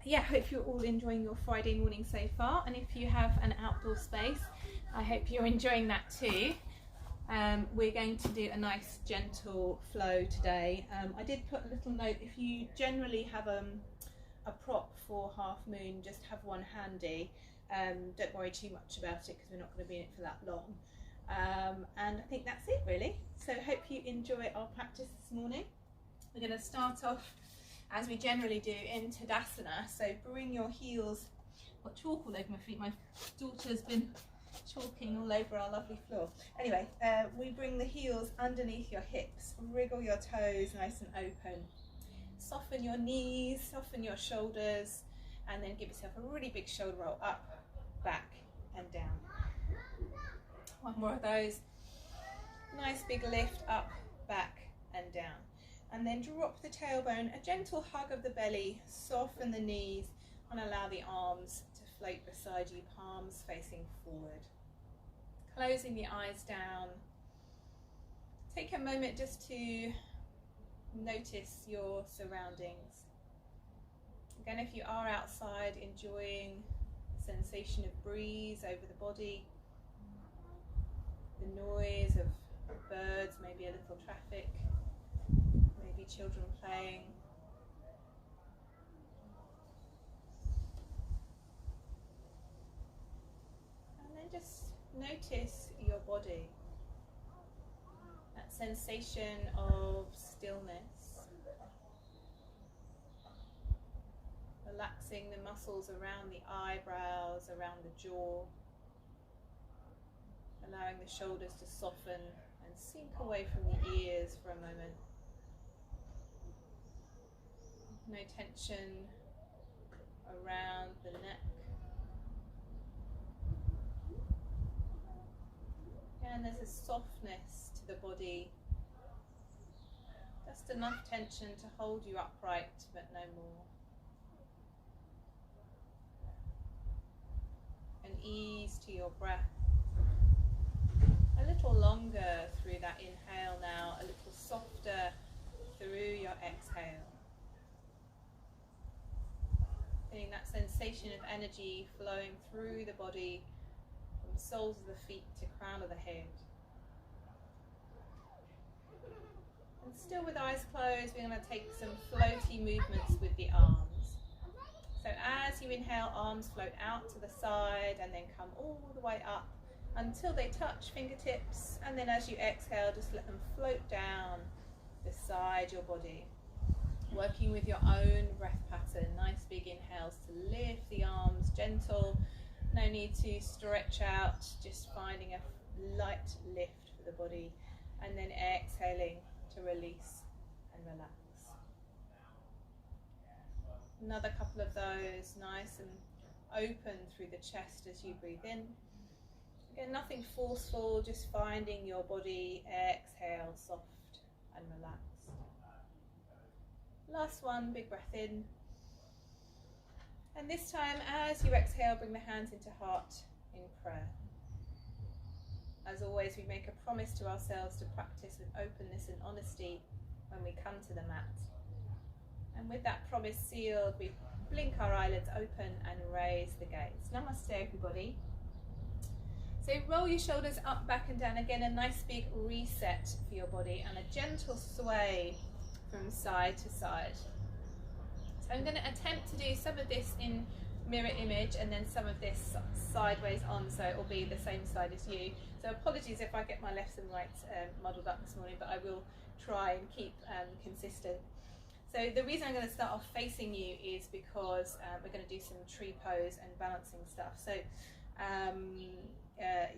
Yeah, hope you're all enjoying your Friday morning so far, and if you have an outdoor space, I hope you're enjoying that too. We're going to do a nice gentle flow today. I did put a little note, if you generally have a prop for half moon, just have one handy. Don't worry too much about it because we're not going to be in it for that long. And I think that's it really. So hope you enjoy our practice this morning. We're going to start off as we generally do in Tadasana. So bring your heels, got chalk all over my feet, my daughter's been chalking all over our lovely floor. Anyway, we bring the heels underneath your hips, wriggle your toes nice and open. Soften your knees, soften your shoulders, and then give yourself a really big shoulder roll up, back and down. One more of those. Nice big lift up, back and down. And then drop the tailbone, a gentle hug of the belly, soften the knees and allow the arms to float beside you, palms facing forward. Closing the eyes down. Take a moment just to notice your surroundings. Again, if you are outside, enjoying the sensation of breeze over the body, the noise of birds, maybe a little traffic, maybe children playing. And then just notice your body, that sensation of stillness, relaxing the muscles around the eyebrows, around the jaw, allowing the shoulders to soften and sink away from the ears for a moment. No tension around the neck. And there's a softness to the body, just enough tension to hold you upright, but no more. An ease to your breath. A little longer through that inhale now, a little softer through your exhale. Feeling that sensation of energy flowing through the body, from soles of the feet to crown of the head. And still with eyes closed, we're going to take some floaty movements with the arms. So as you inhale, arms float out to the side and then come all the way up until they touch fingertips, and then as you exhale, just let them float down beside your body. Working with your own breath pattern, nice big inhales to lift the arms, gentle, no need to stretch out, just finding a light lift for the body, and then exhaling to release and relax. Another couple of those, nice and open through the chest as you breathe in. Again, nothing forceful, just finding your body, exhale, soft and relaxed. Last one, big breath in. And this time, as you exhale, bring the hands into heart in prayer. As always, we make a promise to ourselves to practice with openness and honesty when we come to the mat. And with that promise sealed, we blink our eyelids open and raise the gaze. Namaste, everybody. So roll your shoulders up, back and down. Again, a nice big reset for your body and a gentle sway from side to side. So I'm going to attempt to do some of this in mirror image and then some of this sideways on, so it will be the same side as you. So apologies if I get my lefts and rights muddled up this morning, but I will try and keep consistent. So the reason I'm going to start off facing you is because we're going to do some tree pose and balancing stuff. So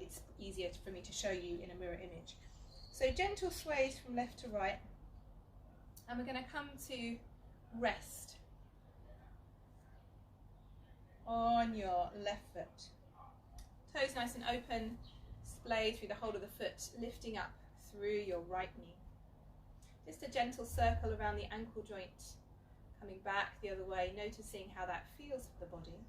it's easier for me to show you in a mirror image. So gentle sways from left to right, and we're going to come to rest on your left foot. Toes nice and open, splay through the whole of the foot, lifting up through your right knee. Just a gentle circle around the ankle joint, coming back the other way, noticing how that feels for the body.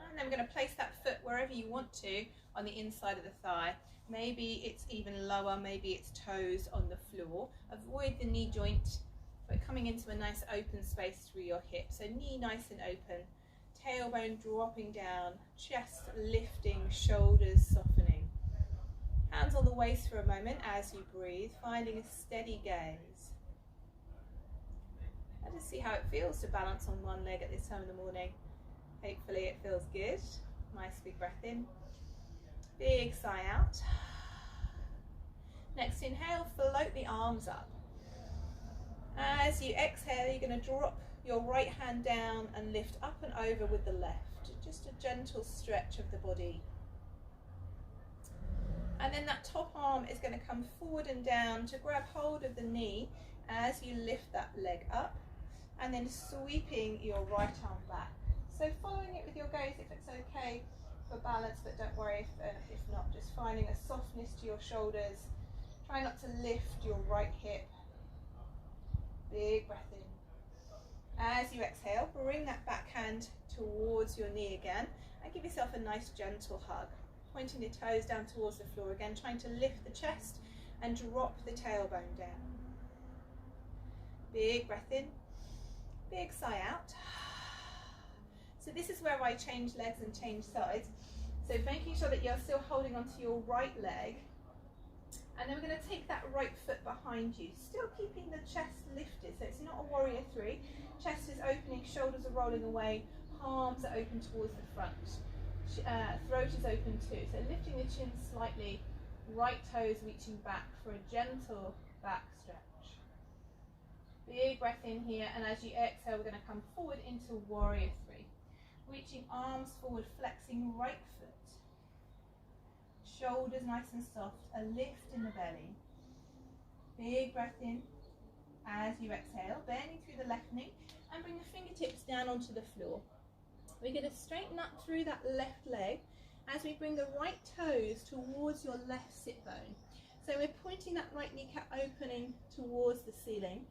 And then we're going to place that foot wherever you want to on the inside of the thigh. Maybe it's even lower, maybe it's toes on the floor. Avoid the knee joint but coming into a nice open space through your hips. So knee nice and open, tailbone dropping down, chest lifting, shoulders softening. Hands on the waist for a moment as you breathe, finding a steady gaze. And just see how it feels to balance on one leg at this time of the morning. Hopefully it feels good. Nice big breath in. Big sigh out. Next inhale, float the arms up. As you exhale, you're going to drop your right hand down and lift up and over with the left. Just a gentle stretch of the body. And then that top arm is going to come forward and down to grab hold of the knee as you lift that leg up, and then sweeping your right arm back. So following it with your gaze if it's okay for balance, but don't worry if not, just finding a softness to your shoulders. Try not to lift your right hip. Big breath in. As you exhale, bring that back hand towards your knee again and give yourself a nice gentle hug. Pointing the toes down towards the floor again, trying to lift the chest and drop the tailbone down. Big breath in, big sigh out. So this is where I change legs and change sides. So making sure that you're still holding onto your right leg. And then we're going to take that right foot behind you, still keeping the chest lifted. So it's not a warrior three. Chest is opening, shoulders are rolling away, palms are open towards the front. Throat is open too. So lifting the chin slightly, right toes reaching back for a gentle back stretch. Big breath in here, and as you exhale, we're going to come forward into warrior three. Reaching arms forward, flexing right foot. Shoulders nice and soft, a lift in the belly. Big breath in as you exhale, bending through the left knee and bring the fingertips down onto the floor. We're going to straighten up through that left leg as we bring the right toes towards your left sit bone. So we're pointing that right kneecap opening towards the ceiling.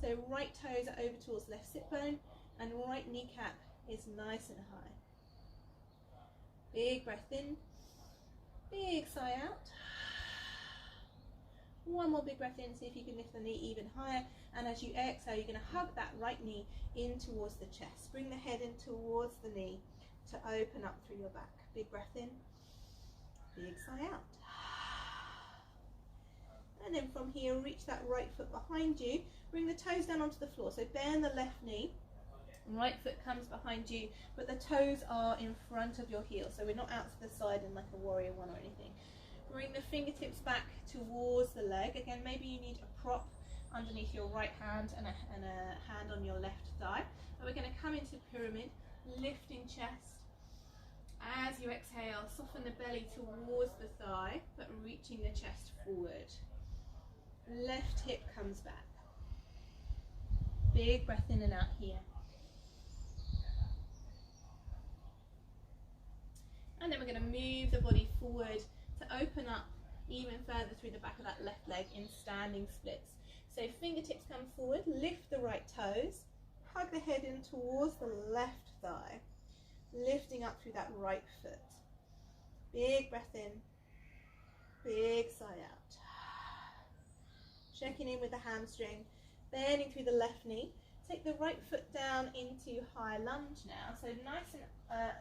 So right toes are over towards left sit bone and right kneecap is nice and high. Big breath in, big sigh out. One more big breath in, see if you can lift the knee even higher. And as you exhale, you're going to hug that right knee in towards the chest. Bring the head in towards the knee to open up through your back. Big breath in, big sigh out. And then from here, reach that right foot behind you. Bring the toes down onto the floor. So bend the left knee. Right foot comes behind you, but the toes are in front of your heel. So we're not out to the side in like a warrior one or anything. Bring the fingertips back towards the leg. Again, maybe you need a prop underneath your right hand and a hand on your left thigh. And we're going to come into pyramid, lifting chest. As you exhale, soften the belly towards the thigh, but reaching the chest forward. Left hip comes back. Big breath in and out here. And then we're going to move the body forward to open up even further through the back of that left leg in standing splits. So fingertips come forward, lift the right toes, hug the head in towards the left thigh, lifting up through that right foot. Big breath in, big sigh out. Checking in with the hamstring, bending through the left knee. Take the right foot down into high lunge now. So nice and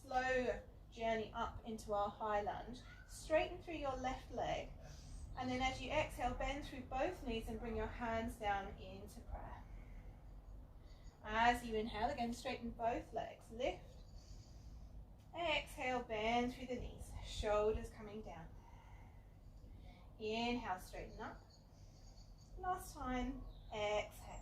slow journey up into our high lunge. Straighten through your left leg, and then as you exhale, bend through both knees and bring your hands down into prayer. As you inhale, again straighten both legs, lift. Exhale, bend through the knees, shoulders coming down. Inhale, straighten up. Last time, exhale.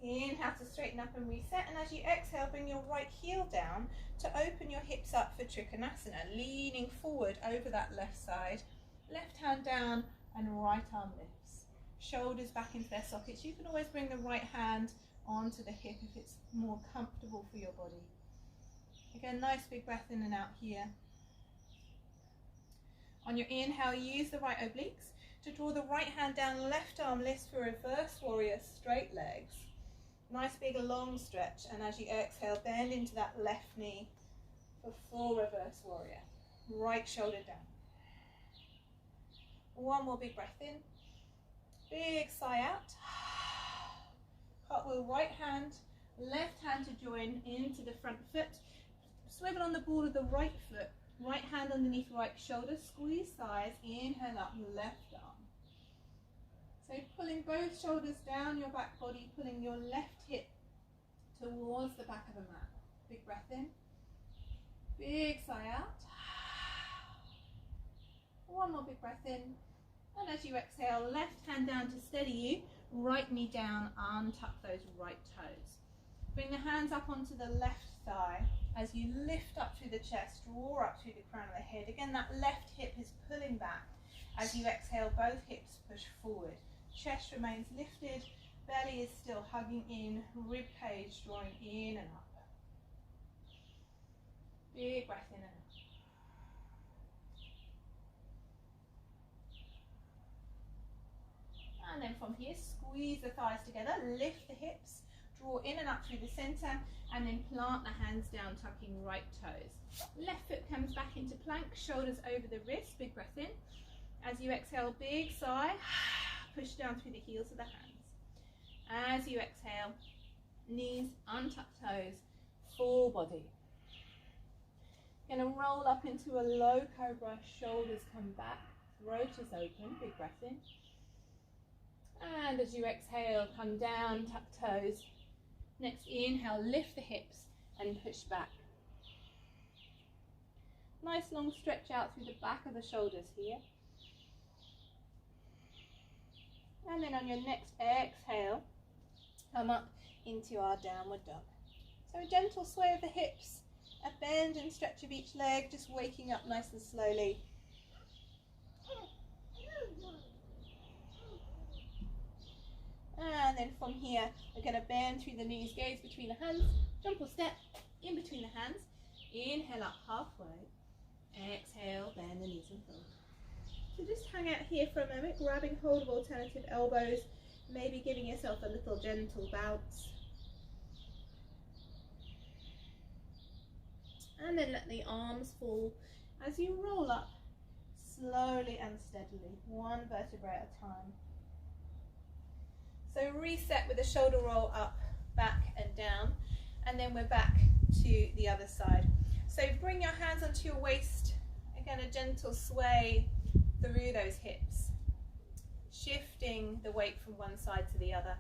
Inhale to straighten up and reset, and as you exhale, bring your right heel down to open your hips up for Trikonasana, leaning forward over that left side, left hand down and right arm lifts. Shoulders back into their sockets. You can always bring the right hand onto the hip if it's more comfortable for your body. Again, nice big breath in and out here. On your inhale, use the right obliques to draw the right hand down, left arm lifts for reverse warrior, straight legs. Nice big long stretch, and as you exhale, bend into that left knee for full reverse warrior. Right shoulder down. One more big breath in. Big sigh out. Cartwheel right hand, left hand to join into the front foot. Swivel on the ball of the right foot. Right hand underneath right shoulder. Squeeze thighs. Inhale up, left arm. So pulling both shoulders down your back body, pulling your left hip towards the back of the mat. Big breath in. Big sigh out. One more big breath in. And as you exhale, left hand down to steady you. Right knee down, untuck those right toes. Bring the hands up onto the left thigh. As you lift up through the chest, draw up through the crown of the head. Again, that left hip is pulling back. As you exhale, both hips push forward. Chest remains lifted, belly is still hugging in, rib cage drawing in and up. Big breath in and out. And then from here, squeeze the thighs together, lift the hips, draw in and up through the center, and then plant the hands down, tucking right toes. Left foot comes back into plank, shoulders over the wrist, big breath in. As you exhale, big sigh, push down through the heels of the hands. As you exhale, knees, untuck toes, full body. Going to roll up into a low cobra, shoulders come back, throat is open, big breath in. And as you exhale, come down, tuck toes. Next inhale, lift the hips and push back. Nice long stretch out through the back of the shoulders here. And then on your next exhale, come up into our downward dog. So a gentle sway of the hips, a bend and stretch of each leg, just waking up nice and slowly. And then from here, we're going to bend through the knees, gaze between the hands, jump or step in between the hands. Inhale up halfway. Exhale, bend the knees and fold. So just hang out here for a moment, grabbing hold of alternative elbows, maybe giving yourself a little gentle bounce. And then let the arms fall as you roll up slowly and steadily, one vertebrae at a time. So reset with the shoulder roll up, back and down, and then we're back to the other side. So bring your hands onto your waist, again a gentle sway through those hips, shifting the weight from one side to the other.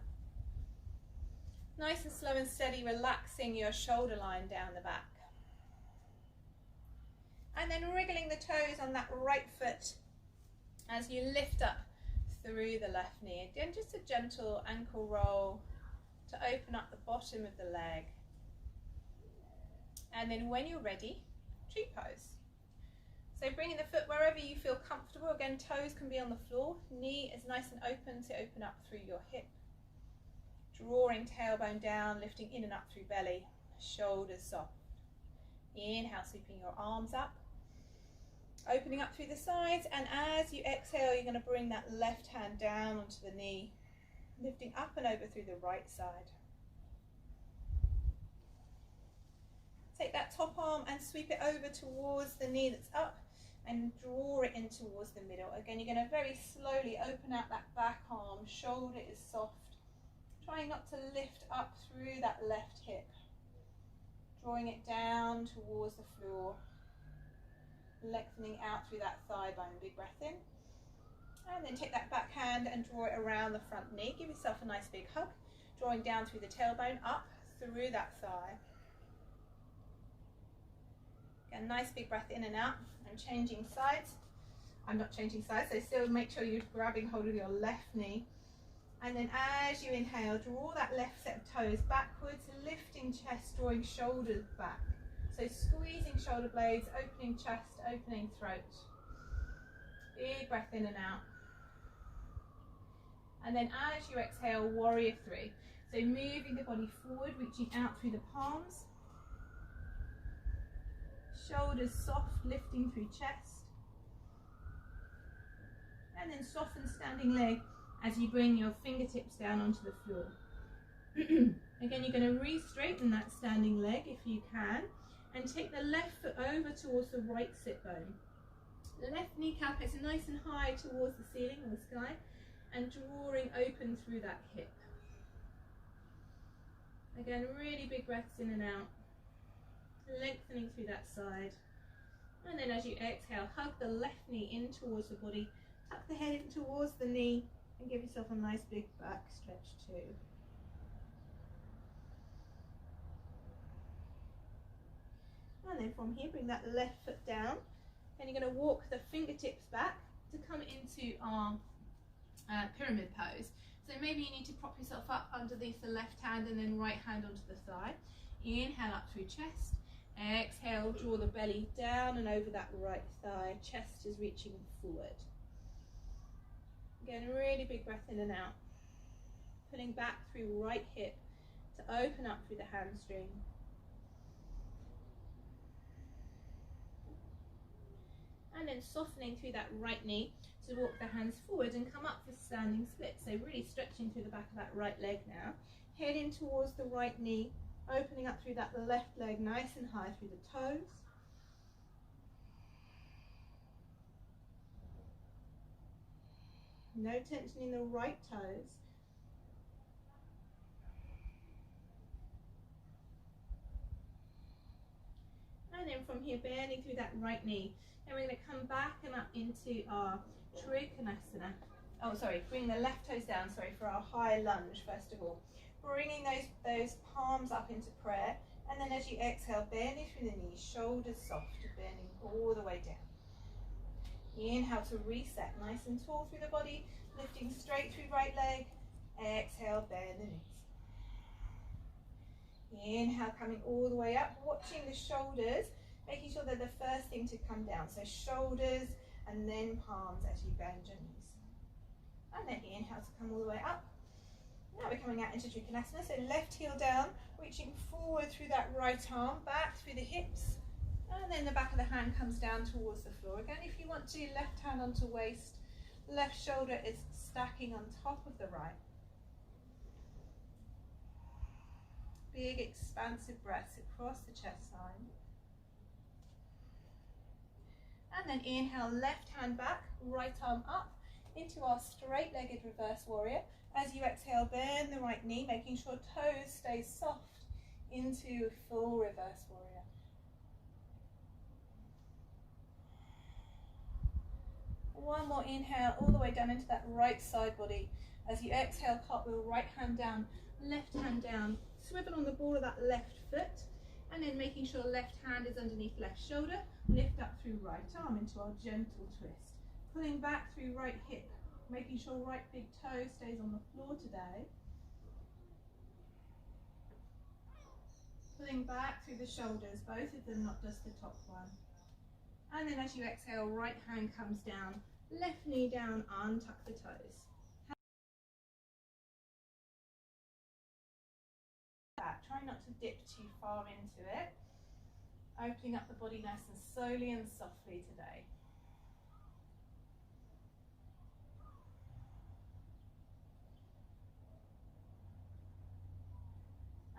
Nice and slow and steady, relaxing your shoulder line down the back. And then wriggling the toes on that right foot as you lift up through the left knee. Again, just a gentle ankle roll to open up the bottom of the leg. And then when you're ready, tree pose. So bringing the foot wherever you feel comfortable. Again, toes can be on the floor. Knee is nice and open to open up through your hip. Drawing tailbone down, lifting in and up through belly. Shoulders soft. Inhale, sweeping your arms up. Opening up through the sides, and as you exhale, you're going to bring that left hand down onto the knee, lifting up and over through the right side. Take that top arm and sweep it over towards the knee that's up and draw it in towards the middle. Again, you're going to very slowly open out that back arm, shoulder is soft, trying not to lift up through that left hip, drawing it down towards the floor. Lengthening out through that thigh bone, big breath in. And then take that back hand and draw it around the front knee. Give yourself a nice big hug, drawing down through the tailbone, up through that thigh. Again, nice big breath in and out. I'm changing sides. I'm not changing sides, so still make sure you're grabbing hold of your left knee. And then as you inhale, draw that left set of toes backwards, lifting chest, drawing shoulders back. So squeezing shoulder blades, opening chest, opening throat. Big breath in and out. And then as you exhale, warrior three. So moving the body forward, reaching out through the palms. Shoulders soft, lifting through chest. And then soften standing leg as you bring your fingertips down onto the floor. Again, you're going to re-straighten that standing leg if you can. And take the left foot over towards the right sit bone. The left kneecap is nice and high towards the ceiling or the sky. and drawing open through that hip. Again, really big breaths in and out, lengthening through that side. And then as you exhale, hug the left knee in towards the body, tuck the head in towards the knee, and give yourself a nice big back stretch too. And then from here, bring that left foot down, and you're going to walk the fingertips back to come into our pyramid pose. So maybe you need to prop yourself up underneath the left hand and then right hand onto the thigh. Inhale up through chest. Exhale, draw the belly down and over that right thigh. Chest is reaching forward. Again, really big breath in and out. Pulling back through right hip to open up through the hamstring. And then softening through that right knee to walk the hands forward and come up for standing split. So really stretching through the back of that right leg now. Head in towards the right knee, opening up through that left leg nice and high through the toes. No tension in the right toes. And then from here, bending through that right knee. And we're going to come back and up into our Trikonasana. Oh, sorry, bring the left toes down, sorry, for our high lunge, first of all. Bringing those palms up into prayer. And then as you exhale, bending through the knees, shoulders soft, bending all the way down. Inhale to reset, nice and tall through the body, lifting straight through right leg. Exhale, bend the knees. Inhale, coming all the way up, watching the shoulders, making sure they're the first thing to come down. So shoulders and then palms as you bend your knees. And then inhale to come all the way up. Now we're coming out into Trikonasana. So left heel down, reaching forward through that right arm, back through the hips. And then the back of the hand comes down towards the floor. Again, if you want to, left hand onto waist, left shoulder is stacking on top of the right. Big expansive breaths across the chest line. And then inhale, left hand back, right arm up into our straight-legged reverse warrior. As you exhale, bend the right knee, making sure toes stay soft into full reverse warrior. One more inhale, all the way down into that right side body. As you exhale, cartwheel, right hand down, left hand down, swivel on the ball of that left foot, and then making sure left hand is underneath left shoulder, lift up through right arm into our gentle twist. Pulling back through right hip, making sure right big toe stays on the floor today. Pulling back through the shoulders, both of them, not just the top one. And then as you exhale, right hand comes down, left knee down, untuck the toes. Try not to dip too far into it. Opening up the body nice and slowly and softly today.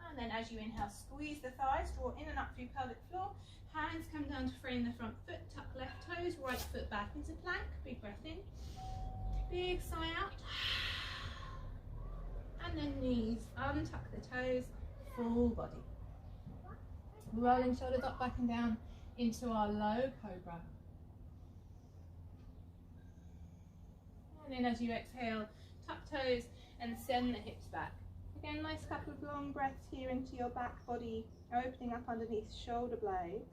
And then as you inhale, squeeze the thighs, draw in and up through pelvic floor. Hands come down to frame the front foot, tuck left toes, right foot back into plank. Big breath in. Big sigh out. And then knees, untuck the toes, full body. Rolling shoulders up, back and down into our low cobra. And then as you exhale, tuck toes and send the hips back. Again, nice couple of long breaths here into your back body, opening up underneath shoulder blades.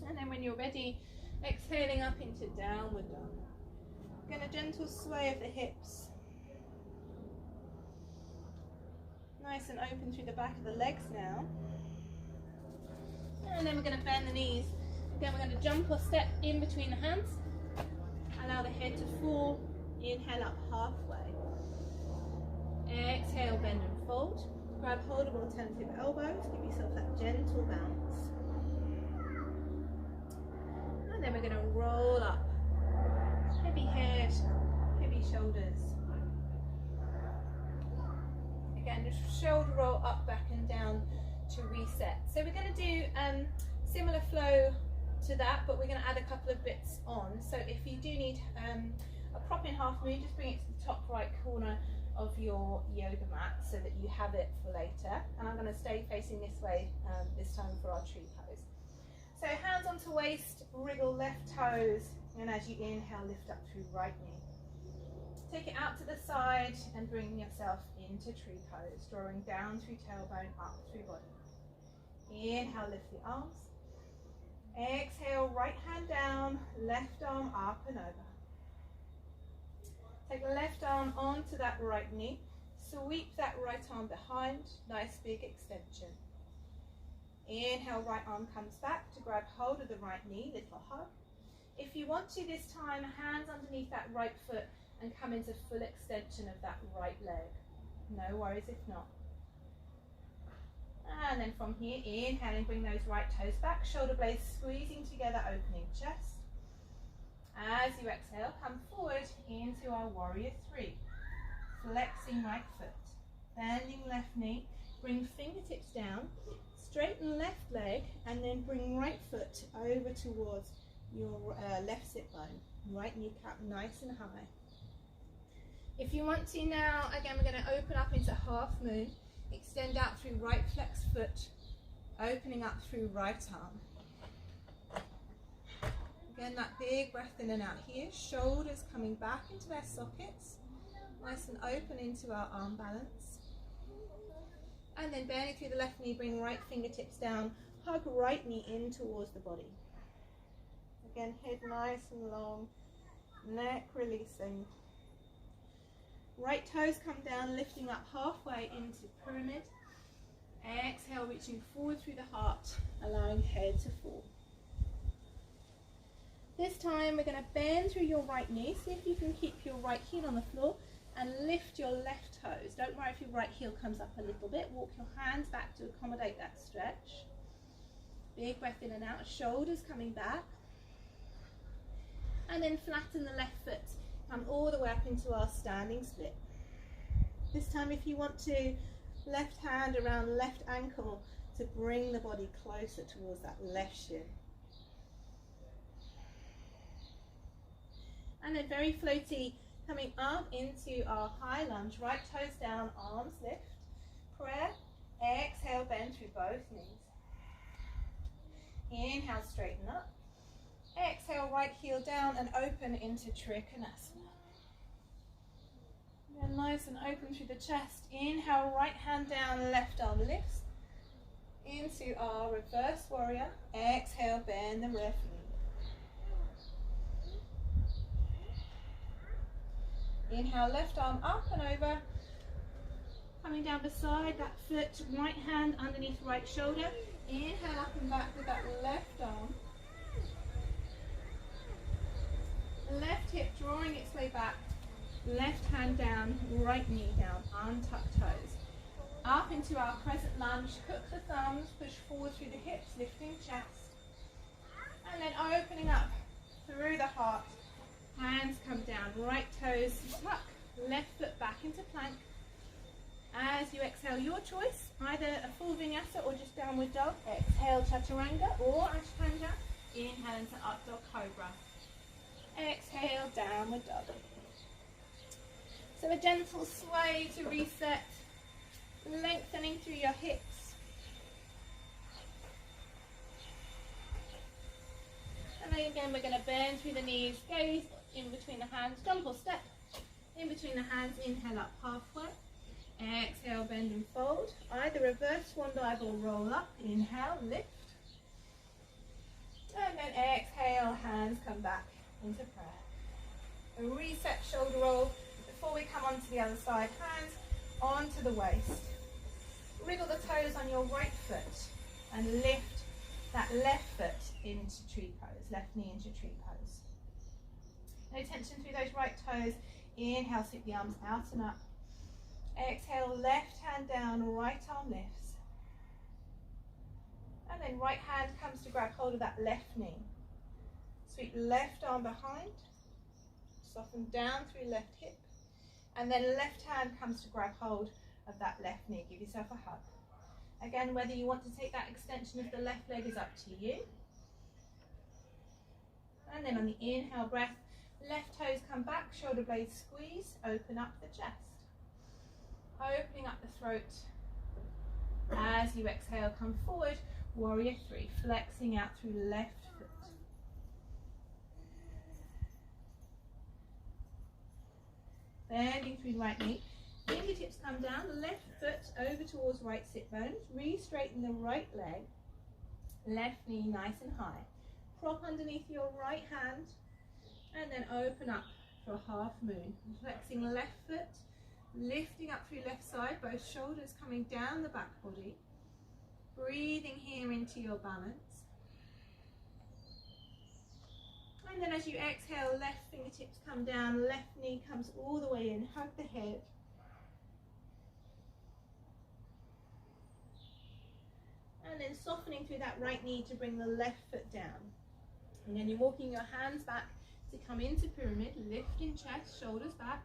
And then when you're ready, exhaling up into downward dog. Again, a gentle sway of the hips. Nice and open through the back of the legs now. And then we're going to bend the knees. Again, we're going to jump or step in between the hands. Allow the head to fall. Inhale up halfway. Exhale, bend and fold. Grab hold of alternative elbows. Give yourself that gentle bounce. And then we're going to roll up. Heavy head, heavy shoulders. Again, just shoulder roll up, back and down to reset. So we're going to do similar flow to that, but we're going to add a couple of bits on. So if you do need a prop in half moon, just bring it to the top right corner of your yoga mat so that you have it for later. And I'm going to stay facing this way this time for our tree pose. So hands onto waist, wriggle left toes, and as you inhale, lift up through right knee. Take it out to the side and bring yourself into tree pose, drawing down through tailbone, up through body. Inhale, lift the arms. Exhale, right hand down, left arm up and over. Take the left arm onto that right knee. Sweep that right arm behind, nice big extension. Inhale, right arm comes back to grab hold of the right knee, little hug. If you want to this time, hands underneath that right foot and come into full extension of that right leg. No worries if not. And then from here, inhaling, bring those right toes back, shoulder blades squeezing together, opening chest. As you exhale, come forward into our warrior three. Flexing right foot, bending left knee, bring fingertips down, straighten left leg, and then bring right foot over towards your left sit bone. Right kneecap nice and high. If you want to now, again, we're going to open up into half moon. Extend out through right flex foot, opening up through right arm. Again, that big breath in and out here. Shoulders coming back into their sockets. Nice and open into our arm balance. And then bending through the left knee, bring right fingertips down. Hug right knee in towards the body. Again, head nice and long. Neck releasing. Right toes come down, lifting up halfway into pyramid. Exhale, reaching forward through the heart, allowing head to fall. This time we're going to bend through your right knee. See if you can keep your right heel on the floor and lift your left toes. Don't worry if your right heel comes up a little bit. Walk your hands back to accommodate that stretch. Big breath in and out, shoulders coming back. And then flatten the left foot. Come all the way up into our standing split. This time if you want to, left hand around left ankle to bring the body closer towards that left shin. And then very floaty, coming up into our high lunge, right toes down, arms lift. Prayer, exhale, bend through both knees. Inhale, straighten up. Exhale, right heel down and open into Trikonasana. Then nice and open through the chest. Inhale, right hand down, left arm lifts. Into our reverse warrior. Exhale, bend the left knee. Inhale, left arm up and over. Coming down beside that foot, right hand underneath right shoulder. Inhale up and back with that left arm. Left hip drawing its way back, left hand down, right knee down, untuck toes. Up into our crescent lunge, hook the thumbs, push forward through the hips, lifting chest. And then opening up through the heart, hands come down, right toes tuck, left foot back into plank. As you exhale, your choice, either a full vinyasa or just downward dog. Exhale, chaturanga or ashtanga. Inhale into up dog cobra. Exhale, downward dog. So a gentle sway to reset, lengthening through your hips. And then again, we're going to bend through the knees, gaze in between the hands, jump or step. In between the hands, inhale up halfway. Exhale, bend and fold. Either reverse swan dive or roll up. Inhale, lift. And then exhale, hands come back into prayer. A reset shoulder roll before we come onto the other side. Hands onto the waist. Wriggle the toes on your right foot and lift that left foot into tree pose. Left knee into tree pose. No tension through those right toes. Inhale, sweep the arms out and up. Exhale, left hand down, right arm lifts. And then right hand comes to grab hold of that left knee. Sweep left arm behind. Soften down through left hip. And then left hand comes to grab hold of that left knee. Give yourself a hug. Again, whether you want to take that extension of the left leg is up to you. And then on the inhale breath, left toes come back, shoulder blades squeeze, open up the chest. Opening up the throat. As you exhale, come forward, warrior three, flexing out through left foot. Bending through right knee. Fingertips come down, left foot over towards right sit bones. Re-straighten the right leg. Left knee nice and high. Prop underneath your right hand. And then open up for a half moon. Flexing left foot. Lifting up through left side. Both shoulders coming down the back body. Breathing here into your balance. And then as you exhale, left fingertips come down. Left knee comes all the way in. Hug the head. And then softening through that right knee to bring the left foot down. And then you're walking your hands back to come into pyramid, lifting chest, shoulders back.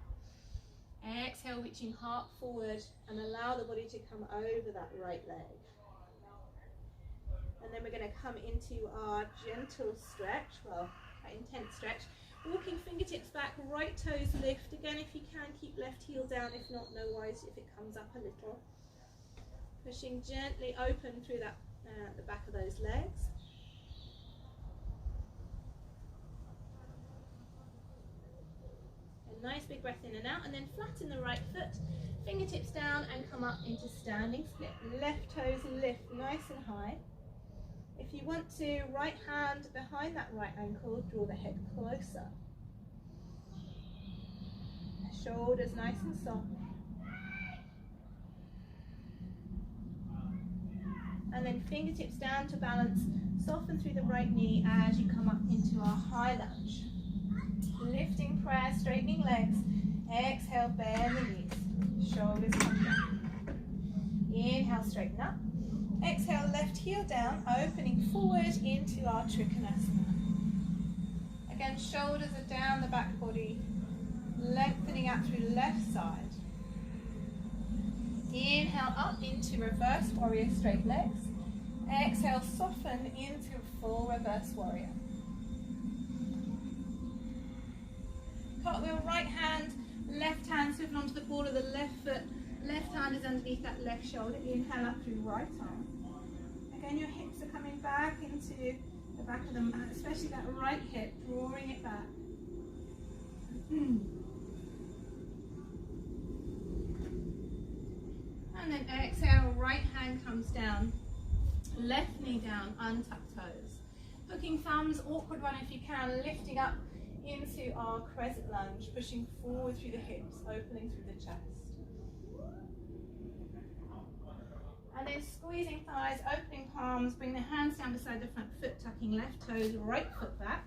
Exhale, reaching heart forward and allow the body to come over that right leg. And then we're going to come into our gentle stretch, well, an intense stretch. Walking fingertips back, right toes lift. Again, if you can, keep left heel down. If not, no worries if it comes up a little. Pushing gently open through that the back of those legs. A nice big breath in and out, and then flatten the right foot, fingertips down and come up into standing split. Left toes lift nice and high. If you want to, right hand behind that right ankle, draw the head closer. Shoulders nice and soft. And then fingertips down to balance, soften through the right knee as you come up into our high lunge. Lifting prayer, straightening legs. Exhale, bend the knees. Shoulders come down. Inhale, straighten up. Exhale, left heel down, opening forward into our Trikonasana. Again, shoulders are down the back body, lengthening out through left side. Inhale up into reverse warrior, straight legs. Exhale, soften into full reverse warrior. Cartwheel, right hand, left hand swivel onto the ball of the left foot. Left hand is underneath that left shoulder. Inhale up through right arm. Again, your hips are coming back into the back of the mat, especially that right hip, drawing it back. And then exhale, right hand comes down, left knee down, untuck toes. Hooking thumbs, awkward one if you can, lifting up into our crescent lunge, pushing forward through the hips, opening through the chest. And then squeezing thighs, opening palms, bring the hands down beside the front foot, tucking left toes, right foot back.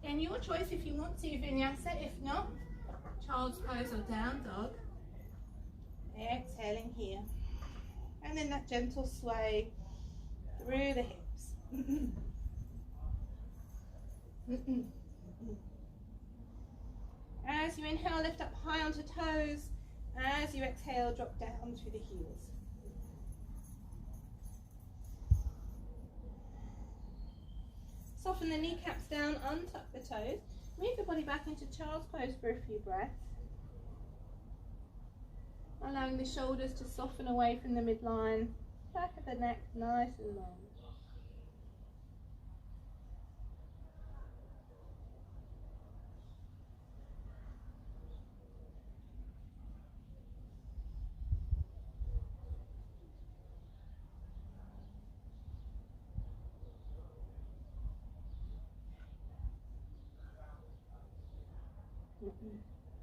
Again, your choice if you want to, vinyasa. If not, child's pose or down dog. Exhaling here. And then that gentle sway through the hips. As you inhale, lift up high onto toes. As you exhale, drop down through the heels. Soften the kneecaps down, untuck the toes. Move the body back into child's pose for a few breaths. Allowing the shoulders to soften away from the midline. Back of the neck, nice and long.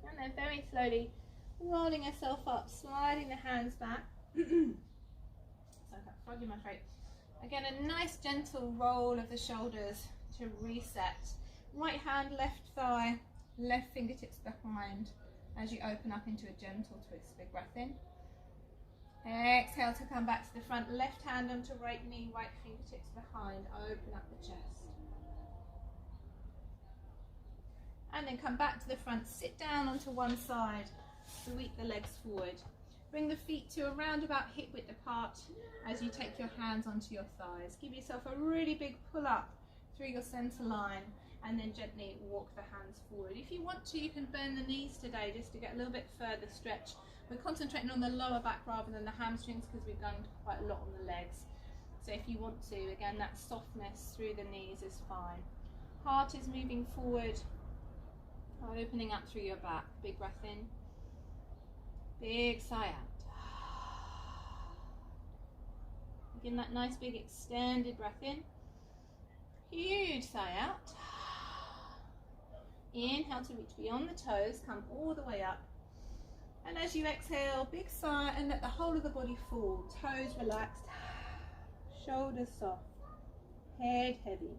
And then very slowly rolling yourself up, sliding the hands back. So I've got frog in my throat. Again, a nice gentle roll of the shoulders to reset. Right hand, left thigh, left fingertips behind as you open up into a gentle twist. Big breath in. Exhale to come back to the front. Left hand onto right knee, right fingertips behind. Open up the chest. And then come back to the front, sit down onto one side, sweep the legs forward. Bring the feet to around about hip width apart as you take your hands onto your thighs. Give yourself a really big pull up through your center line, and then gently walk the hands forward. If you want to, you can bend the knees today just to get a little bit further stretch. We're concentrating on the lower back rather than the hamstrings because we've done quite a lot on the legs. So if you want to, again, that softness through the knees is fine. Heart is moving forward, opening up through your back. Big breath in. Big sigh out. Again, that nice big extended breath in. Huge sigh out. Inhale to reach beyond the toes, come all the way up. And as you exhale, big sigh and let the whole of the body fall. Toes relaxed, shoulders soft, head heavy.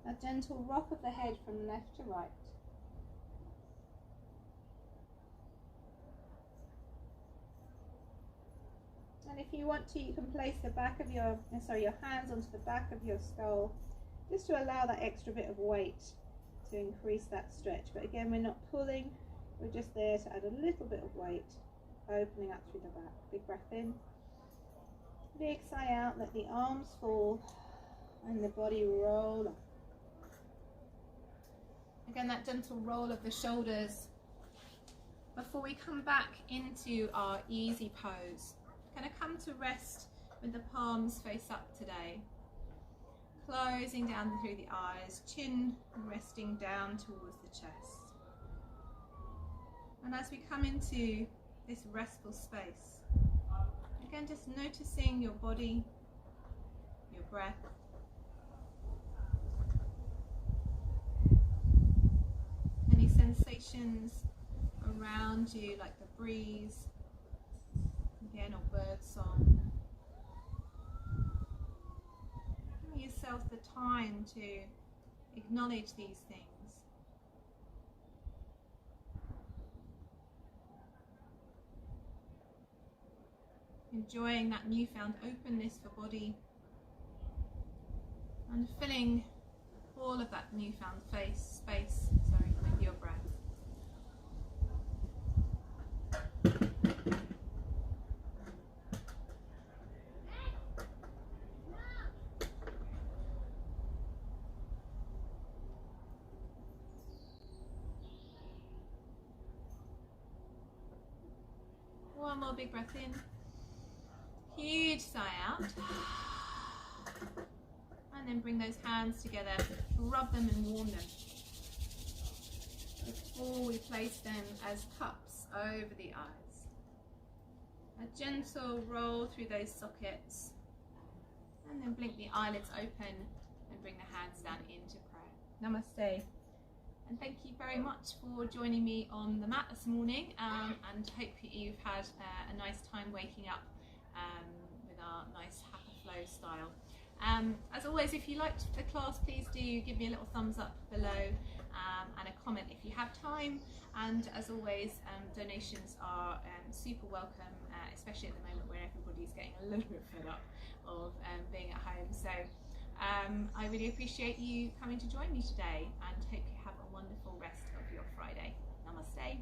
A gentle rock of the head from left to right. And if you want to, you can place the back of your hands onto the back of your skull, just to allow that extra bit of weight to increase that stretch. But again, we're not pulling, we're just there to add a little bit of weight, opening up through the back. Big breath in, big sigh out, let the arms fall and the body roll up. Again, that gentle roll of the shoulders before we come back into our easy pose. Going to come to rest with the palms face up today. Closing down through the eyes, chin resting down towards the chest. And as we come into this restful space, again just noticing your body, your breath. Any sensations around you like the breeze, again, or bird song. Give yourself the time to acknowledge these things. Enjoying that newfound openness for body and filling all of that newfound space with your breath. One more big breath in, huge sigh out, and then bring those hands together, rub them and warm them before we place them as cups over the eyes. A gentle roll through those sockets, and then blink the eyelids open and bring the hands down into prayer. Namaste. And thank you very much for joining me on the mat this morning, and hope you've had a nice time waking up with our nice Hatha Flow style. As always, if you liked the class, please do give me a little thumbs up below and a comment if you have time. And as always, donations are super welcome, especially at the moment where everybody's getting a little bit fed up of being at home. So I really appreciate you coming to join me today, and hope you have a wonderful rest of your Friday. Namaste.